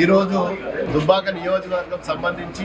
ఈ రోజు దుబ్బాక నియోజకవర్గం సంబంధించి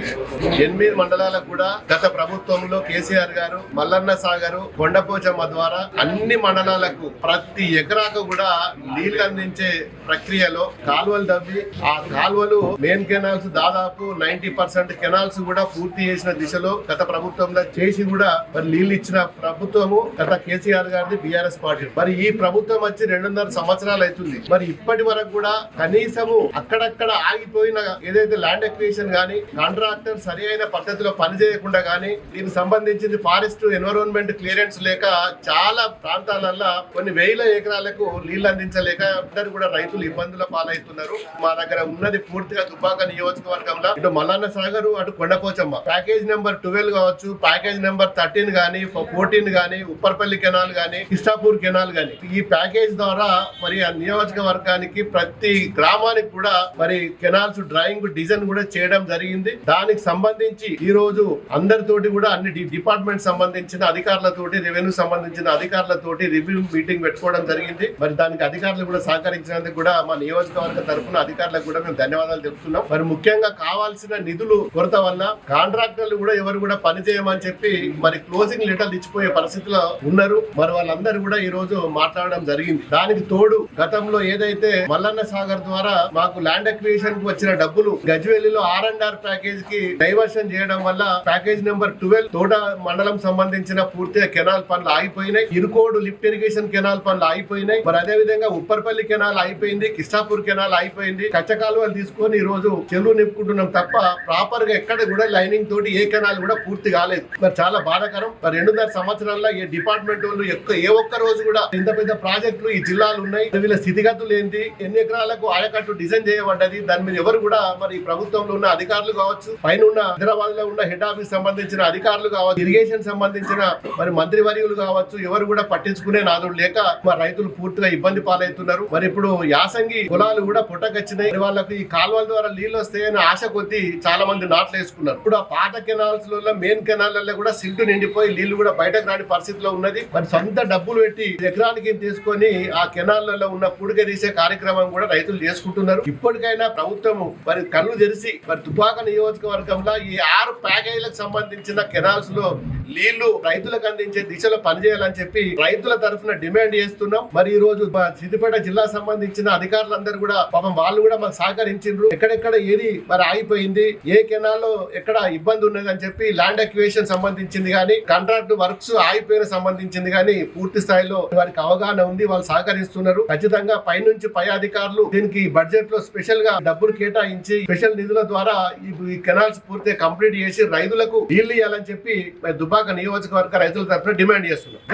8 మండలాలకు కూడా గత ప్రభుత్వంలో కేసీఆర్ గారు మల్లన్న సాగర్ కొండపోచమ్మ ద్వారా అన్ని మండలాలకు ప్రతి ఎకరాకు కూడా నీళ్లు అందించే ప్రక్రియలో కాలువలు తవ్వి ఆ కాలువలు మెయిన్ కెనాల్స్ దాదాపు 90% కెనాల్స్ కూడా పూర్తి చేసిన దిశలో గత ప్రభుత్వంలో చేసి కూడా మరి నీళ్లు ఇచ్చిన ప్రభుత్వము గత కేసీఆర్ గారిది బీఆర్ఎస్ పార్టీ. మరి ఈ ప్రభుత్వం వచ్చి 2.5 సంవత్సరాలు అవుతుంది. మరి ఇప్పటి వరకు కూడా కనీసము అక్కడక్కడ ఆగిపోయిన ఏదైతే ల్యాండ్ ఎక్విజిషన్ గానీ కాంట్రాక్టర్ సరి అయిన పద్ధతిలో పనిచేయకుండా గానీ దీనికి సంబంధించింది ఫారెస్ట్ ఎన్విరాన్మెంట్ క్లియరెన్స్ లేక చాలా ప్రాంతాలలో కొన్ని వేల ఎకరాలకు నీళ్లు అందించలేక అందరు కూడా రైతులు ఇబ్బందుల పాలవుతున్నారు. మా దగ్గర ఉన్నది పూర్తిగా దుబ్బాక నియోజకవర్గంలో ఇటు మల్లన్న సాగర్ అటు కొండపోచమ్మ ప్యాకేజ్ నెంబర్ 12 కావచ్చు, ప్యాకేజ్ నెంబర్ 13 గానీ 14 గానీ ఉప్పర్పల్లి కెనాల్ గానీ కిష్టాపూర్ కెనాల్ గానీ ఈ ప్యాకేజ్ ద్వారా మరి ఆ నియోజకవర్గానికి ప్రతి గ్రామానికి కూడా మరి కెనాల్స్ డ్రాయింగ్ డిజైన్ కూడా చేయడం జరిగింది. దానికి సంబంధించి ఈ రోజు అందరితోటి కూడా అన్ని డిపార్ట్మెంట్ సంబంధించిన అధికారులతోటి రెవెన్యూ సంబంధించిన అధికారులతోటి రివ్యూ మీటింగ్ పెట్టుకోవడం జరిగింది. మరి దానికి అధికారులు కూడా సహకరించినందుకు కూడా మా నియోజకవర్గ తరఫున అధికారులకు కూడా మేము ధన్యవాదాలు చెప్తున్నాం. మరి ముఖ్యంగా కావాల్సిన నిధులు కొరత వల్ల కాంట్రాక్టర్లు కూడా ఎవరు కూడా పని చేయమని చెప్పి మరి క్లోజింగ్ లెటర్లు ఇచ్చిపోయే పరిస్థితిలో ఉన్నారు. మరి వాళ్ళందరూ కూడా ఈ రోజు మాట్లాడడం జరిగింది. దానికి తోడు గతంలో ఏదైతే మల్లన్న సాగర్ ద్వారా మాకు ల్యాండ్ ఎక్విజిషన్ కు వచ్చిన డబ్బులు గజ్వేలిలో R&R ప్యాకేజ్ కి డైవర్షన్ చేయడం వల్ల ప్యాకేజ్ నెంబర్ 12 తోట మండలం సంబంధించిన పూర్తిగా కెనాల్ పనులు ఆగిపోయినాయి. ఇరుకోడు లిఫ్ట్ ఇరిగేషన్ కెనాల్ పనులు ఆగిపోయినాయి. మరి అదే విధంగా ఉప్పర్పల్లి కెనాల్ అయిపోయింది, కిష్టాపూర్ కెనాల్ అయిపోయింది. కచ్చకాలువలు తీసుకొని ఈ రోజు చెరువు నింపుకుంటున్నాం తప్ప ప్రాపర్ గా ఎక్కడ కూడా లైనింగ్ తోటి ఏ కెనాల్ కూడా పూర్తి కాలేదు. మరి చాలా బాధాకరం. మరి 2.5 సంవత్సరాల్లో ఈ డిపార్ట్మెంట్ వాళ్ళు ఏ ఒక్క రోజు కూడా ఇంత పెద్ద ప్రాజెక్టులు ఈ జిల్లాలు ఉన్నాయి, వీళ్ళ స్థితిగతులు ఏంటి, ఎన్ని ఎకరాలకు ఆయకట్టు డిజైన్ చేయబడ్డది, దాని మీద ఎవరు కూడా మరి ప్రభుత్వంలో ఉన్న అధికారులు కావచ్చు, పైన ఉన్న హైదరాబాద్ లో ఉన్న హెడ్ ఆఫీస్ సంబంధించిన అధికారులు కావచ్చు, ఇరిగేషన్ సంబంధించిన మరి మంత్రివర్యులు కావచ్చు, ఎవరు కూడా పట్టించుకునే నాదుడు లేక మరి రైతులు పూర్తిగా ఇబ్బంది పాలవుతున్నారు. మరి ఇప్పుడు యాసంగి పొలాలు కూడా పుట్టకొచ్చినాయి. వాళ్ళకి ఈ కాలువల ద్వారా నీళ్లు వస్తాయని ఆశ కొద్దీ చాలా మంది నాట్లు వేసుకున్నారు. ఇప్పుడు ఆ పాత కెనాల్స్ లో మెయిన్ కెనాల్లో కూడా సిల్ట్ నిండిపోయి నీళ్లు కూడా బయటకు రాని పరిస్థితిలో ఉన్నది. మరి సొంత డబ్బులు పెట్టి ఎకరానికి తీసుకొని ఆ కెనాల్లో ఉన్న పుడిక తీసే కార్యక్రమం కూడా రైతులు చేసుకుంటున్నారు. ఇప్పటికైనా ప్రభుత్వం మరి కళ్ళు తెరిచి మరి దుబ్బాక నియోజకవర్గంలో ఈ 6 ప్యాకేజీలకు సంబంధించిన కెనాల్స్ లో నీళ్లు రైతులకు అందించే దిశలో పనిచేయాలని చెప్పి రైతుల తరఫున డిమాండ్ చేస్తున్నాం. మరి ఈ రోజు సిద్దిపేట జిల్లా సంబంధించిన అధికారులందరూ కూడా పాపం వాళ్ళు కూడా మాకు సహకరించారు. ఎక్కడెక్కడ ఏది మరి ఆగిపోయింది, ఏ కెనాల్లో ఎక్కడ ఇబ్బంది ఉన్నది అని చెప్పి ల్యాండ్ ఎక్విజిషన్ సంబంధించింది కానీ కాంట్రాక్ట్ వర్క్స్ ఆగిపోయిన సంబంధించింది కానీ పూర్తి స్థాయిలో వారికి అవగాహన ఉంది, వాళ్ళు సహకరిస్తున్నారు. ఖచ్చితంగా పైనుంచి పై అధికారులు దీనికి బడ్జెట్ లో స్పెషల్ గా డబ్బులు కేటాయించి స్పెషల్ నిధుల ద్వారా ఈ కెనాల్స్ పూర్తిగా కంప్లీట్ చేసి రైతులకు నీళ్లు ఇవ్వాలని చెప్పి దుబ్బాక నియోజకవర్గ రైతుల తరఫున డిమాండ్ చేస్తున్నారు.